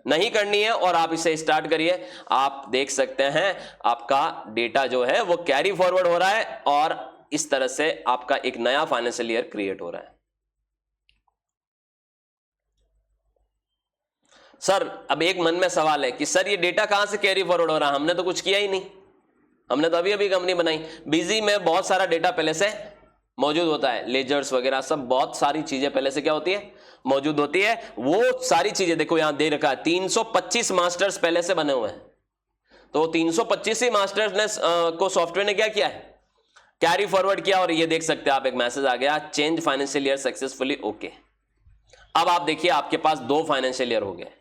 नहीं करनी है। और आप इसे स्टार्ट करिए, आप देख सकते हैं आपका डेटा जो है वो कैरी फॉरवर्ड हो रहा है और इस तरह से आपका एक नया फाइनेंशियल ईयर क्रिएट हो रहा है। सर अब एक मन में सवाल है कि सर ये डेटा कहां से कैरी फॉरवर्ड हो रहा है, हमने तो कुछ किया ही नहीं, हमने तो अभी अभी कंपनी बनाई। बिजी में बहुत सारा डेटा पहले से मौजूद होता है, लेजर्स वगैरह सब बहुत सारी चीजें पहले से क्या होती है, मौजूद होती है। वो सारी चीजें देखो यहां दे रखा है, 325 मास्टर्स पहले से बने हुए हैं। तो 325 ही मास्टर्स ने को सॉफ्टवेयर ने क्या किया है, कैरी फॉरवर्ड किया। और ये देख सकते हैं आप, एक मैसेज आ गया, change financial year successfully, okay. अब आप देखिए आपके पास 2 फाइनेंशियल ईयर हो गए,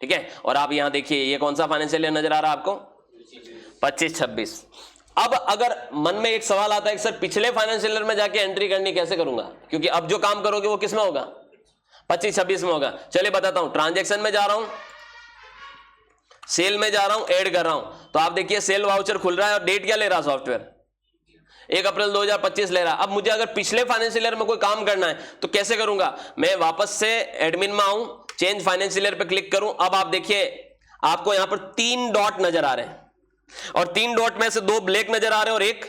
ठीक है। और आप यहां देखिए ये कौन सा फाइनेंशियल ईयर नजर आ रहा है आपको, 25-26। अब अगर मन में एक सवाल आता है कि सर पिछले फाइनेंशियल ईयर में जाके एंट्री करनी कैसे करूंगा, क्योंकि अब जो काम करोगे वो किस में होगा, 25-26 में होगा। चलिए बताता हूं, ट्रांजैक्शन में जा रहा हूं, सेल में जा रहा हूं, ऐड कर रहा हूं, तो आप देखिए सेल वाउचर खुल रहा है और डेट क्या ले रहा है सॉफ्टवेयर, 1 अप्रैल 2025 ले रहा है। अब मुझे अगर पिछले फाइनेंशियल ईयर में कोई काम करना है तो कैसे करूंगा, मैं वापस से एडमिन में आऊं, चेंज फाइनेंशियल ईयर पे क्लिक करूं। अब आप देखिए आपको यहां पर 3 डॉट नजर आ रहे हैं और 3 डॉट में से 2 ब्लैक नजर आ रहे हैं और एक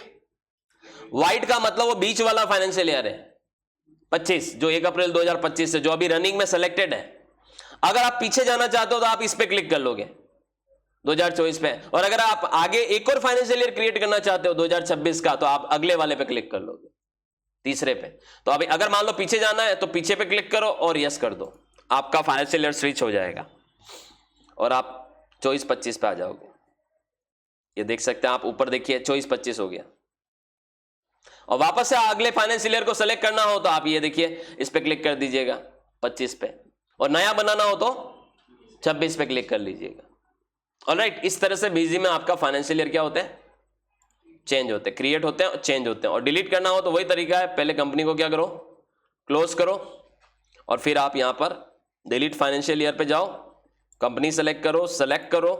व्हाइट, का मतलब वो बीच वाला फाइनेंशियल ईयर है 25, जो 1 अप्रैल 2025 से जो अभी रनिंग में सिलेक्टेड है। अगर आप पीछे जाना चाहते हो तो आप इस पे क्लिक कर लोगे 2024 पे, और अगर आप आगे एक और फाइनेंशियल ईयर क्रिएट करना चाहते हो 2026 का, तो आप अगले वाले पे क्लिक कर लोगे, तीसरे पे। तो अभी अगर मान लो पीछे जाना है तो पीछे पे क्लिक करो और यस कर दो, आपका फाइनेंशियल ईयर स्विच हो जाएगा और आप 24-25 पे आ जाओगे। ये देख सकते हैं आप, ऊपर देखिए 24-25 हो गया। और वापस से अगले फाइनेंशियल ईयर को सेलेक्ट करना हो तो आप ये देखिए इस पे क्लिक कर दीजिएगा 25 पे, और नया बनाना हो तो 26 पे क्लिक कर लीजिएगा। ऑलराइट, इस तरह से बिजी में आपका फाइनेंशियल ईयर क्या होते हैं, चेंज होते हैं, क्रिएट होते हैं और चेंज होते हैं। और डिलीट करना हो तो वही तरीका है, पहले कंपनी को क्या करो, क्लोज करो और फिर आप यहां पर डिलीट फाइनेंशियल ईयर पे जाओ, कंपनी सेलेक्ट करो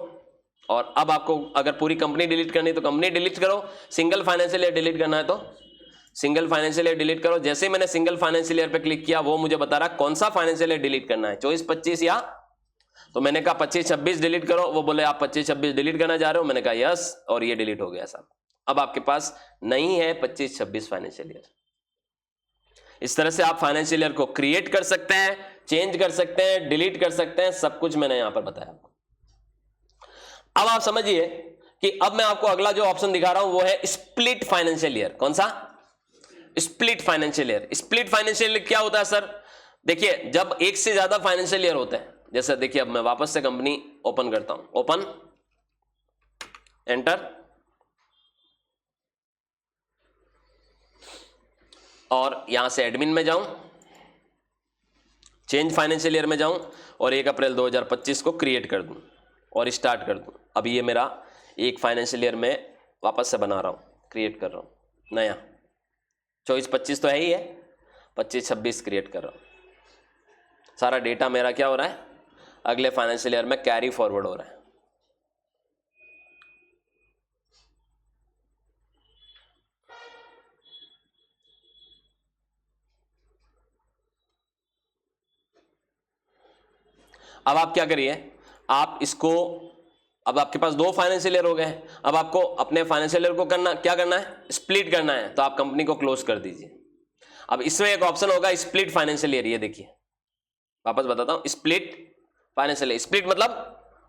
और अब आपको अगर पूरी कंपनी डिलीट करनी है तो कंपनी डिलीट करो, सिंगल फाइनेंशियल ईयर डिलीट करना है तो सिंगल फाइनेंशियल ईयर डिलीट करो। जैसे ही मैंने सिंगल फाइनेंशियल ईयर पे क्लिक किया वो मुझे बता रहा कौन सा फाइनेंशियल ईयर डिलीट करना है, 24-25 या, तो मैंने कहा 25-26 डिलीट करो। वो बोले आप 25-26 डिलीट करना चाह रहे हो, मैंने कहा यस, और ये डिलीट हो गया साहब। अब आपके पास नहीं है 25-26 फाइनेंशियल ईयर। इस तरह से आप फाइनेंशियल ईयर को क्रिएट कर सकते हैं, चेंज कर सकते हैं, डिलीट कर सकते हैं, सब कुछ मैंने यहां पर बताया आपको। अब आप समझिए कि अब मैं आपको अगला जो ऑप्शन दिखा रहा हूं वो है स्प्लिट फाइनेंशियल ईयर। कौन सा, split financial year. Split financial year क्या होता है सर, देखिए जब एक से ज्यादा फाइनेंशियल ईयर होते हैं, जैसे देखिए अब मैं वापस से कंपनी ओपन करता हूं, ओपन, एंटर, और यहां से एडमिन में जाऊं, चेंज फाइनेंशियल ईयर में जाऊं और 1 अप्रैल 2025 को क्रिएट कर दूं और स्टार्ट कर दूं। अब ये मेरा एक फाइनेंशियल ईयर में वापस से बना रहा हूं। क्रिएट कर रहा हूँ नया, 24-25 तो है ही है, 25-26 क्रिएट कर रहा हूँ। सारा डेटा मेरा क्या हो रहा है, अगले फाइनेंशियल ईयर में कैरी फॉरवर्ड हो रहा है। अब आप क्या करिए, आप इसको, अब आपके पास 2 फाइनेंशियल ईयर हो गए, अब आपको अपने फाइनेंशियल ईयर को क्या करना है, स्प्लिट करना है। तो आप कंपनी को क्लोज कर दीजिए। अब इसमें एक ऑप्शन होगा स्प्लिट फाइनेंशियल ईयर, ये देखिए वापस बताता हूं, स्प्लिट फाइनेंशियल ईयर। स्प्लिट मतलब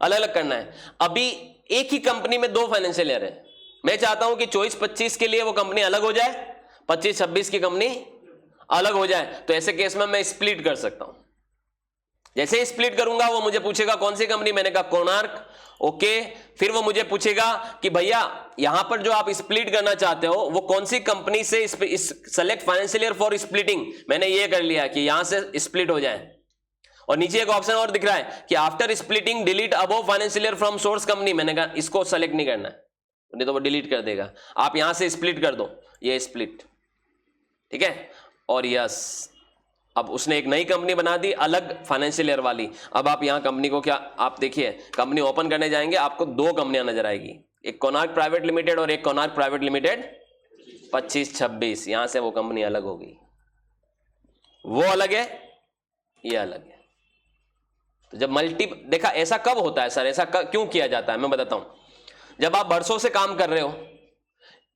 अलग अलग करना है। अभी एक ही कंपनी में 2 फाइनेंशियल ईयर है, मैं चाहता हूं कि 24-25 के लिए वो कंपनी अलग हो जाए, 25-26 की कंपनी अलग हो जाए। तो ऐसे केस में मैं स्प्लिट कर सकता हूं। जैसे ही स्प्लिट करूंगा वो मुझे पूछेगा कौन सी कंपनी, मैंने कहा कोणार्क, ओके। फिर वो मुझे पूछेगा कि भैया यहां पर जो आप स्प्लिट करना चाहते हो वो कौन सी कंपनी से, select financial year for splitting, मैंने ये कर लिया कि यहां से स्प्लिट हो जाए। और नीचे एक ऑप्शन और दिख रहा है कि after splitting delete above financial year from source company, मैंने कहा इसको सेलेक्ट नहीं करना है, नहीं तो वो डिलीट कर देगा। आप यहां से स्प्लिट कर दो, ये स्प्लिट, ठीक है। और यस, अब उसने एक नई कंपनी बना दी अलग फाइनेंशियल ईयर वाली। अब आप यहां कंपनी को क्या, आप देखिए कंपनी ओपन करने जाएंगे, आपको 2 कंपनियां नजर आएगी, एक कोणार्क प्राइवेट लिमिटेड और एक कोणार्क प्राइवेट लिमिटेड 25-26। यहां से वो कंपनी अलग हो गई, वो अलग है, ये अलग है। तो जब देखा ऐसा कब होता है सर, ऐसा क्यों किया जाता है, मैं बताता हूं। जब आप वर्षों से काम कर रहे हो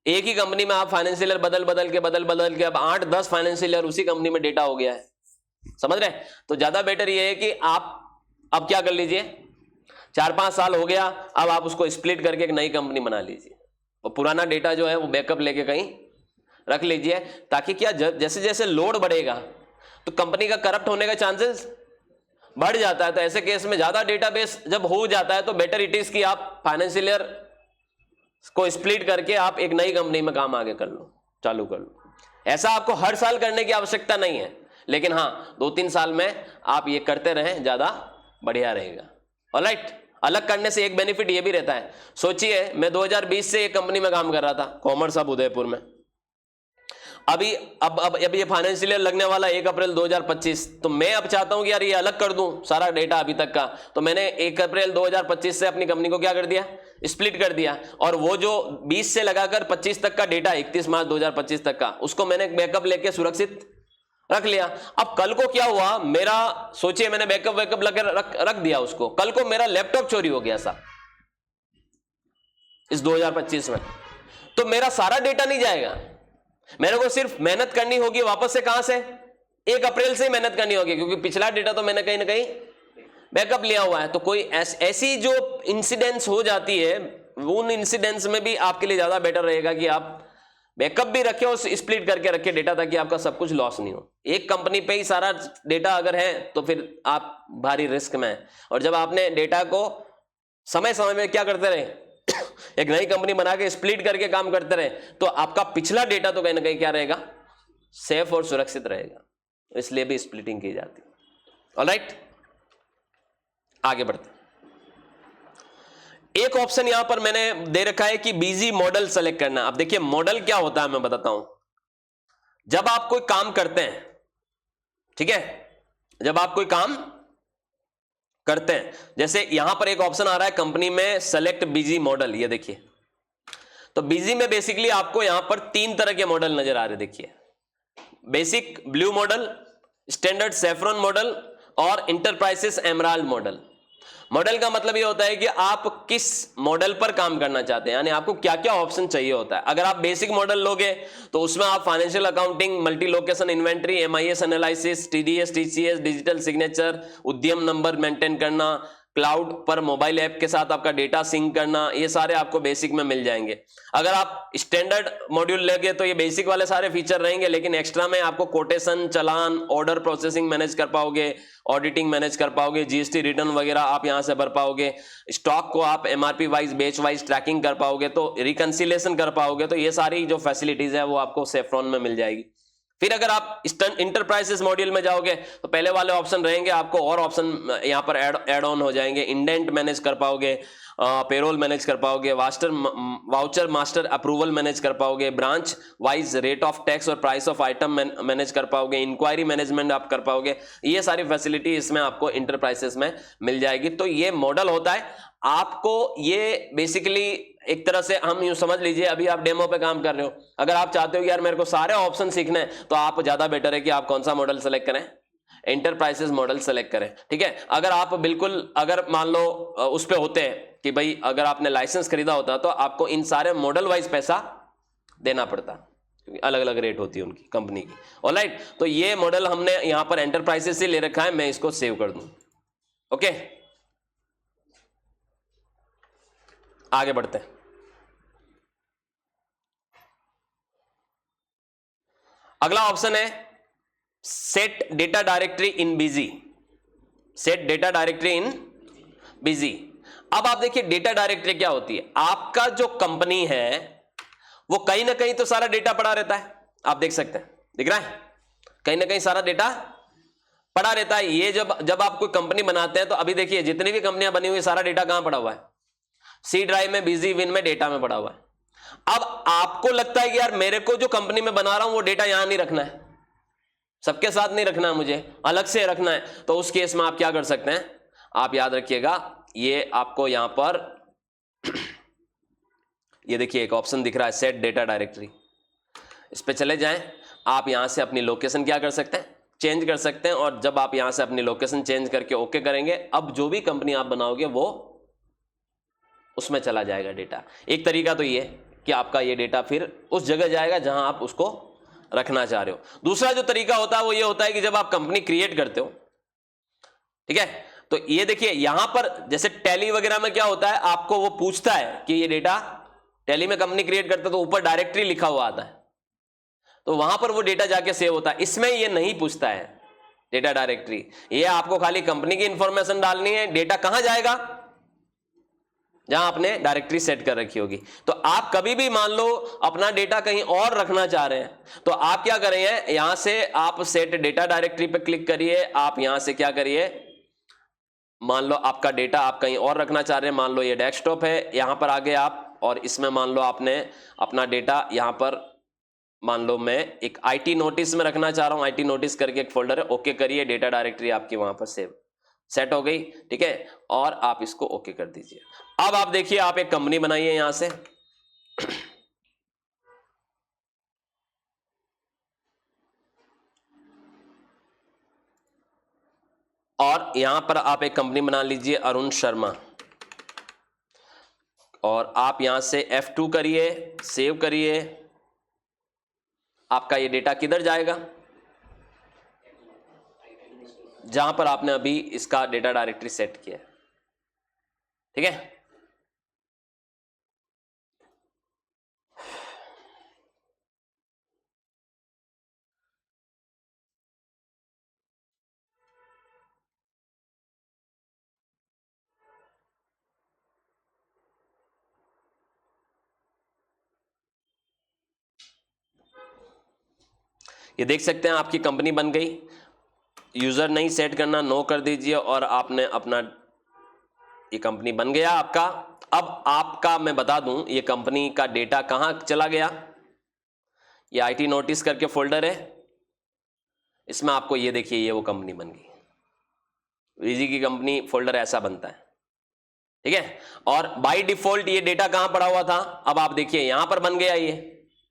एक ही कंपनी में, आप फाइनेंशियल ईयर बदल बदल के अब 8-10 फाइनेंशियल ईयर उसी कंपनी में डेटा हो गया है, समझ रहे। तो ज्यादा बेटर ये है कि आप अब क्या कर लीजिए, 4-5 साल हो गया, अब आप उसको स्प्लिट करके एक नई कंपनी बना लीजिए और पुराना डेटा जो है वो बैकअप लेके कहीं रख लीजिए, ताकि क्या जैसे जैसे लोड बढ़ेगा तो कंपनी का करप्ट होने का चांसेस बढ़ जाता है। तो ऐसे केस में ज्यादा डेटाबेस जब हो जाता है तो बेटर इट इज कि आप फाइनेंशियल ईयर को स्प्लिट करके आप एक नई कंपनी में काम आगे कर लो, चालू कर लो। ऐसा आपको हर साल करने की आवश्यकता नहीं है, लेकिन हाँ 2-3 साल में आप ये करते रहें, ज्यादा बढ़िया रहेगा। ऑलराइट, अलग करने से एक बेनिफिट ये भी रहता है, सोचिए मैं 2020 से एक कंपनी में काम कर रहा था, कॉमर्स हब उदयपुर में। अभी अब ये फाइनेंशियल ईयर लगने वाला 1 अप्रैल 2025, तो मैं अब चाहता हूं कि यार ये अलग कर दूं सारा डेटा अभी तक का। तो मैंने 1 अप्रैल 2025 से अपनी कंपनी को क्या कर दिया, स्प्लिट कर दिया। और वो जो 20 से लगाकर 25 तक का डेटा, 31 मार्च 2025 तक का, उसको मैंने बैकअप लेके सुरक्षित रख लिया। अब कल को क्या हुआ, मेरा सोचिए मैंने बैकअप रख दिया उसको, कल को मेरा लैपटॉप चोरी हो गया साहब इस 2025 में, तो मेरा सारा डेटा नहीं जाएगा। मेरे को सिर्फ मेहनत करनी होगी वापस से, कहां से, 1 अप्रैल से मेहनत करनी होगी, क्योंकि पिछला डेटा तो मैंने कहीं ना कहीं बैकअप लिया हुआ है। तो कोई ऐसी जो इंसिडेंट्स हो जाती है, उन इंसिडेंट्स में भी आपके लिए ज्यादा बेटर रहेगा कि आप बैकअप भी रखें और स्प्लिट करके रखें डेटा, ताकि आपका सब कुछ लॉस नहीं हो। एक कंपनी पे ही सारा डेटा अगर है तो फिर आप भारी रिस्क में हैं। और जब आपने डेटा को समय समय में क्या करते रहे एक नई कंपनी बना के स्प्लिट करके काम करते रहे, तो आपका पिछला डेटा तो कहीं ना कहीं क्या रहेगा, सेफ और सुरक्षित रहेगा। इसलिए भी स्प्लिटिंग की जाती है। ऑलराइट, आगे बढ़ते। एक ऑप्शन यहां पर मैंने दे रखा है कि बीजी मॉडल सेलेक्ट करना। अब देखिए मॉडल क्या होता है, मैं बताता हूं। जब आप कोई काम करते हैं, ठीक है, जब आप कोई काम करते हैं, जैसे यहां पर एक ऑप्शन आ रहा है कंपनी में सेलेक्ट बीजी मॉडल, ये देखिए। तो बीजी में बेसिकली आपको यहां पर 3 तरह के मॉडल नजर आ रहे, देखिए, basic blue model, standard saffron model और इंटरप्राइजेस एमराल्ड मॉडल। मॉडल का मतलब ये होता है कि आप किस मॉडल पर काम करना चाहते हैं, यानी आपको क्या क्या ऑप्शन चाहिए होता है। अगर आप बेसिक मॉडल लोगे तो उसमें आप financial accounting, multi location inventory, MIS analysis, TDS, TCS, digital signature, उद्यम नंबर मेंटेन करना, क्लाउड पर मोबाइल ऐप के साथ आपका डेटा सिंक करना, ये सारे आपको बेसिक में मिल जाएंगे। अगर आप स्टैंडर्ड मॉड्यूल लेंगे तो ये बेसिक वाले सारे फीचर रहेंगे, लेकिन एक्स्ट्रा में आपको कोटेशन, चालान, ऑर्डर प्रोसेसिंग मैनेज कर पाओगे, ऑडिटिंग मैनेज कर पाओगे, जीएसटी रिटर्न वगैरह आप यहां से भर पाओगे, स्टॉक को आप MRP wise, batch wise tracking कर पाओगे, तो रिकंसिलेशन कर पाओगे। तो ये सारी जो फैसिलिटीज है वो आपको सेफ्रॉन में मिल जाएगी। फिर अगर आप इंटरप्राइजेस मॉड्यूल में जाओगे तो पहले वाले ऑप्शन रहेंगे, आपको और ऑप्शन यहां पर ऐड ऑन हो जाएंगे। इंडेंट मैनेज कर पाओगे, पेरोल मैनेज कर पाओगे, वाउचर मास्टर अप्रूवल मैनेज कर पाओगे, branch wise rate of tax और प्राइस ऑफ आइटम मैनेज कर पाओगे, इंक्वायरी मैनेजमेंट आप कर पाओगे। ये सारी फैसिलिटी इसमें आपको इंटरप्राइजेस में मिल जाएगी। तो ये मॉडल होता है, आपको ये बेसिकली एक तरह से हम यूं समझ लीजिए, अभी आप डेमो पे काम कर रहे हो, अगर आप चाहते हो कि यार मेरे को सारे ऑप्शन सीखने हैं, तो आप ज्यादा बेटर है कि आप कौन सा मॉडल सेलेक्ट करें, एंटरप्राइजेस मॉडल सेलेक्ट करें। ठीक है, अगर आप बिल्कुल अगर मान लो उस पे होते हैं कि भाई अगर आपने लाइसेंस खरीदा होता तो आपको इन सारे मॉडल वाइज पैसा देना पड़ता, क्योंकि अलग अलग रेट होती है उनकी कंपनी की। ऑलराइट, तो ये मॉडल हमने यहां पर एंटरप्राइजेस से ले रखा है, मैं इसको सेव कर दूं। ओके, आगे बढ़ते हैं। अगला ऑप्शन है सेट डेटा डायरेक्टरी इन बिजी। सेट डेटा डायरेक्टरी इन बिजी। अब आप देखिए डेटा डायरेक्टरी क्या होती है। आपका जो कंपनी है वो कहीं ना कहीं तो सारा डेटा पड़ा रहता है, आप देख सकते हैं, दिख रहा है, कहीं ना कहीं सारा डेटा पड़ा रहता है। ये जब आप कोई कंपनी बनाते हैं तो अभी देखिए जितनी भी कंपनियां बनी हुई सारा डेटा कहां पड़ा हुआ है, सी ड्राइव में, बिजी विन में, डेटा में पड़ा हुआ है। अब आपको लगता है कि यार मेरे को जो कंपनी में बना रहा हूं वो डेटा यहां नहीं रखना है, सबके साथ नहीं रखना है, मुझे अलग से रखना है। तो उस केस में आप क्या कर सकते हैं, आप याद रखिएगा, ये आपको यहां पर ये देखिए एक ऑप्शन दिख रहा है सेट डेटा डायरेक्टरी, इस पे चले जाएं। आप यहां से अपनी लोकेशन क्या कर सकते हैं, चेंज कर सकते हैं। और जब आप यहां से अपनी लोकेशन चेंज करके ओके करेंगे, अब जो भी कंपनी आप बनाओगे वो उसमें चला जाएगा डेटा। एक तरीका तो ये कि आपका ये डेटा फिर उस जगह जाएगा जहां आप उसको रखना चाह रहे हो। दूसरा जो तरीका होता है वो ये होता है कि जब आप कंपनी क्रिएट करते हो, ठीक है, तो ये देखिए यहां पर जैसे टैली वगैरह में क्या होता है, आपको वो पूछता है कि ये डेटा, टैली में कंपनी क्रिएट करते तो ऊपर डायरेक्टरी लिखा हुआ आता है, तो वहां पर वो डेटा जाके सेव होता है। इसमें ये नहीं पूछता है डेटा डायरेक्टरी, ये आपको खाली कंपनी की इंफॉर्मेशन डालनी है, डेटा कहां जाएगा, जहां आपने डायरेक्टरी सेट कर रखी होगी। तो आप कभी भी मान लो अपना डेटा कहीं और रखना चाह रहे हैं, तो आप क्या करेंगे, यहां से आप सेट डेटा डायरेक्टरी पे क्लिक करिए। आप यहां से क्या करिए, मान लो आपका डेटा आप कहीं और रखना चाह रहे हैं, मान लो ये डेस्कटॉप है, यहां पर आगे आप, और इसमें मान लो आपने अपना डेटा यहां पर, मान लो मैं एक आईटी नोटिस में रखना चाह रहा हूं, आईटी नोटिस करके एक फोल्डर है, ओके करिए, डेटा डायरेक्टरी आपकी वहां पर सेट हो गई। ठीक है, और आप इसको ओके कर दीजिए। अब आप देखिए, आप एक कंपनी बनाइए यहां से, और यहां पर आप एक कंपनी बना लीजिए अरुण शर्मा, और आप यहां से F2 करिए, सेव करिए। आपका ये डेटा किधर जाएगा, जहां पर आपने अभी इसका डेटा डायरेक्टरी सेट किया है। ठीक है, ये देख सकते हैं आपकी कंपनी बन गई। यूजर नहीं सेट करना, नो कर दीजिए, और आपने अपना, ये कंपनी बन गया आपका। अब आपका मैं बता दूं ये कंपनी का डेटा कहां चला गया, ये आईटी नोटिस करके फोल्डर है, इसमें आपको ये देखिए ये वो कंपनी बन गई, वीजी की कंपनी फोल्डर ऐसा बनता है। ठीक है, और बाय डिफॉल्ट ये डेटा कहां पड़ा हुआ था, अब आप देखिए यहां पर बन गया ये।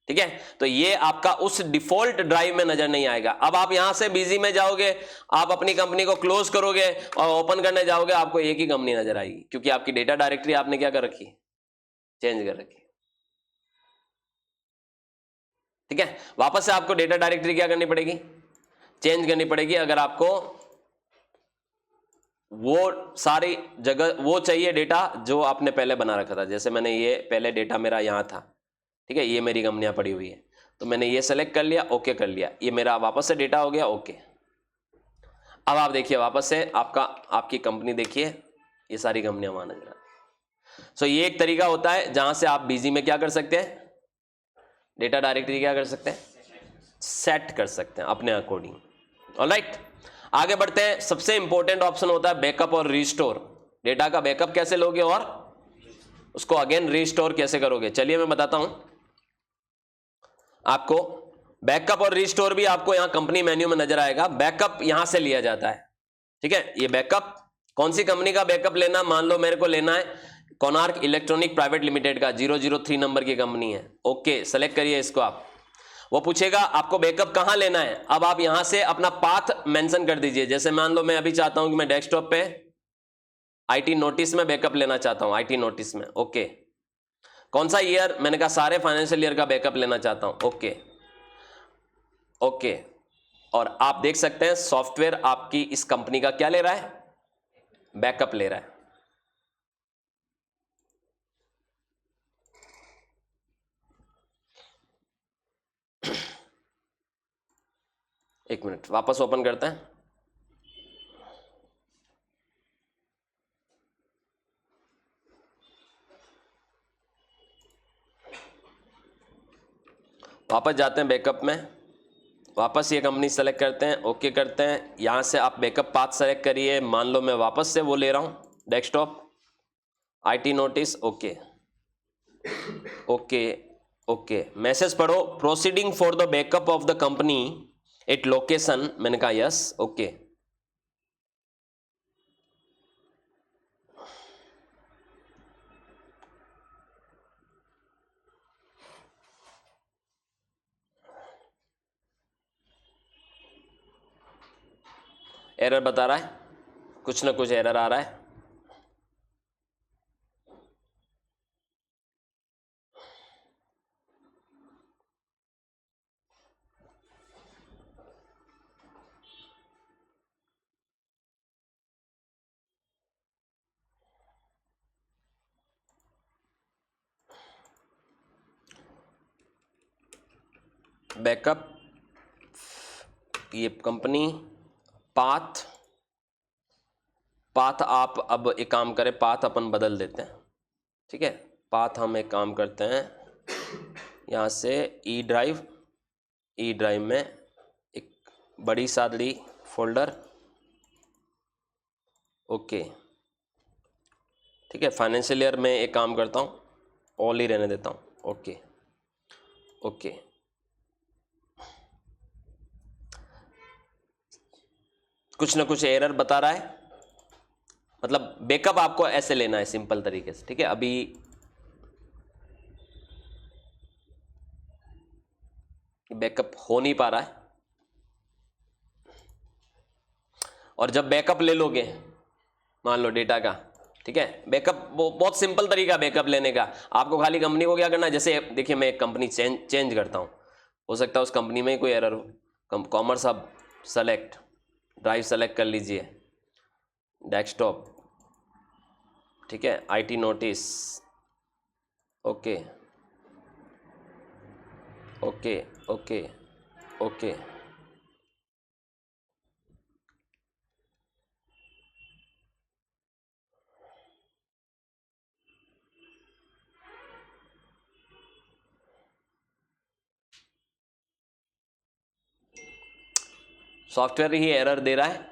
ठीक है, तो ये आपका उस डिफॉल्ट ड्राइव में नजर नहीं आएगा। अब आप यहां से बिजी में जाओगे, आप अपनी कंपनी को क्लोज करोगे और ओपन करने जाओगे, आपको एक ही कंपनी नजर आएगी, क्योंकि आपकी डेटा डायरेक्टरी आपने क्या कर रखी, चेंज कर रखी। ठीक है, वापस से आपको डेटा डायरेक्टरी क्या करनी पड़ेगी, चेंज करनी पड़ेगी। अगर आपको वो सारी जगह वो चाहिए डेटा जो आपने पहले बना रखा था, जैसे मैंने ये पहले डेटा मेरा यहाँ था, ठीक है, ये मेरी कंपनियां पड़ी हुई है, तो मैंने ये सेलेक्ट कर लिया, ओके कर लिया, ये मेरा वापस से डेटा हो गया, ओके। अब आप देखिए वापस से आपकी कंपनी देखिए, ये सारी कंपनियां वहां नजर आ। सो ये एक तरीका होता है जहां से आप बिजी में क्या कर सकते हैं, डेटा डायरेक्टरी क्या कर सकते हैं, सेट कर सकते हैं अपने अकॉर्डिंग। ऑलराइट, आगे बढ़ते हैं। सबसे इंपॉर्टेंट ऑप्शन होता है बैकअप और रिस्टोर। डेटा का बैकअप कैसे लोगे और उसको अगेन रिस्टोर कैसे करोगे, चलिए मैं बताता हूं आपको। बैकअप और रिस्टोर भी आपको यहां कंपनी मेन्यू में नजर आएगा। बैकअप यहां से लिया जाता है, ठीक है। ये बैकअप कौन सी कंपनी का बैकअप लेना, मान लो मेरे को लेना है कोनार्क इलेक्ट्रॉनिक प्राइवेट लिमिटेड का, 003 नंबर की कंपनी है। ओके, सेलेक्ट करिए इसको आप। वो पूछेगा आपको बैकअप कहां लेना है। अब आप यहां से अपना पाथ मेंशन कर दीजिए। जैसे मान लो मैं अभी चाहता हूं कि मैं डेस्कटॉप पे आईटी नोटिस में बैकअप लेना चाहता हूं, आईटी नोटिस में। ओके, कौन सा ईयर, मैंने कहा सारे फाइनेंशियल ईयर का बैकअप लेना चाहता हूं। ओके ओके, और आप देख सकते हैं सॉफ्टवेयर आपकी इस कंपनी का क्या ले रहा है, बैकअप ले रहा है। एक मिनट, वापस ओपन करते हैं। वापस जाते हैं बैकअप में, वापस ये कंपनी सेलेक्ट करते हैं, ओके करते हैं। यहां से आप बैकअप पाथ सेलेक्ट करिए। मान लो मैं वापस से वो ले रहा हूं, desktop IT notice. Okay okay okay, message पढ़ो, proceeding for the backup of the company at location, मैंने कहा यस। ओके, एरर बता रहा है, कुछ ना कुछ एरर आ रहा है। बैकअप, ये कंपनी, पाथ, पाथ आप अब एक काम करें, पाथ अपन बदल देते हैं, ठीक है। पाथ हम एक काम करते हैं, यहाँ से ई ड्राइव, ई ड्राइव में एक बड़ी सादड़ी फोल्डर। ओके, ठीक है। फाइनेंशियल ईयर में एक काम करता हूँ, ऑल ही रहने देता हूँ। ओके ओके, कुछ ना कुछ एरर बता रहा है, मतलब बैकअप आपको ऐसे लेना है सिंपल तरीके से, ठीक है। अभी बैकअप हो नहीं पा रहा है, और जब बैकअप ले लोगे मान लो डेटा का, ठीक है, बैकअप वो बहुत सिंपल तरीका बैकअप लेने का। आपको खाली कंपनी को क्या करना है, जैसे देखिए मैं एक कंपनी चेंज करता हूँ, हो सकता है उस कंपनी में ही कोई एरर हो। Commerce hub select, drive select कर लीजिए, डेस्कटॉप, ठीक है, IT notice. Okay okay okay okay, software ही एरर दे रहा है।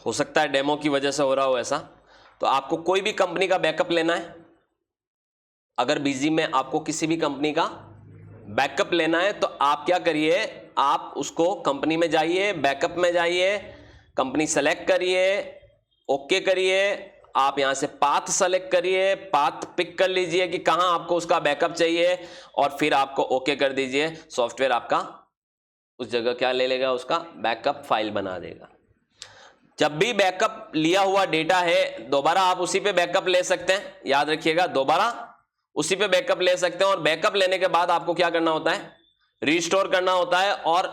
हो सकता है डेमो की वजह से हो रहा हो ऐसा। तो आपको कोई भी कंपनी का बैकअप लेना है, अगर बिजी में आपको किसी भी कंपनी का बैकअप लेना है तो आप क्या करिए, आप उसको कंपनी में जाइए, बैकअप में जाइए, कंपनी सेलेक्ट करिए, ओके करिए। आप यहां से पाथ सेलेक्ट करिए, पाथ पिक कर लीजिए कि कहां आपको उसका बैकअप चाहिए, और फिर आपको ओके कर दीजिए। सॉफ्टवेयर आपका उस जगह क्या ले लेगा, उसका बैकअप फाइल बना देगा। जब भी बैकअप लिया हुआ डेटा है दोबारा आप उसी पे बैकअप ले सकते हैं, याद रखिएगा, दोबारा उसी पे बैकअप ले सकते हैं। और बैकअप लेने के बाद आपको क्या करना होता है, रिस्टोर करना होता है, और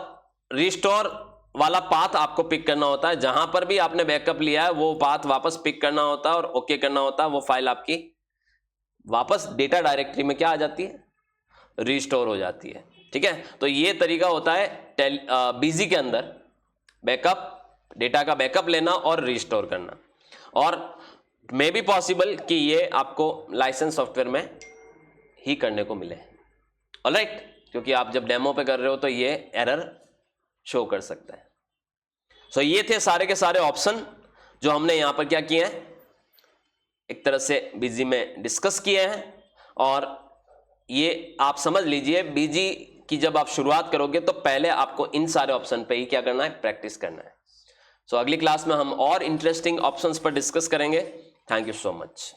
रिस्टोर वाला पाथ आपको पिक करना होता है। जहां पर भी आपने बैकअप लिया है वो पाथ वापस पिक करना होता है और ओके करना होता है। वो फाइल आपकी वापस डेटा डायरेक्टरी में क्या आ जाती है, रीस्टोर हो जाती है। ठीक है, तो ये तरीका होता है बीजी के अंदर बैकअप, डेटा का बैकअप लेना और रीस्टोर करना। और मे बी पॉसिबल कि ये आपको लाइसेंस सॉफ्टवेयर में ही करने को मिले। ऑलराइट, क्योंकि आप जब डेमो पे कर रहे हो तो ये एरर शो कर सकता है। सो ये थे सारे के सारे ऑप्शन जो हमने यहां पर क्या किए हैं, एक तरह से बीजी में डिस्कस किए हैं। और ये आप समझ लीजिए, बीजी की जब आप शुरुआत करोगे तो पहले आपको इन सारे ऑप्शन पे ही क्या करना है, प्रैक्टिस करना है। सो अगली क्लास में हम और इंटरेस्टिंग ऑप्शंस पर डिस्कस करेंगे। Thank you so much.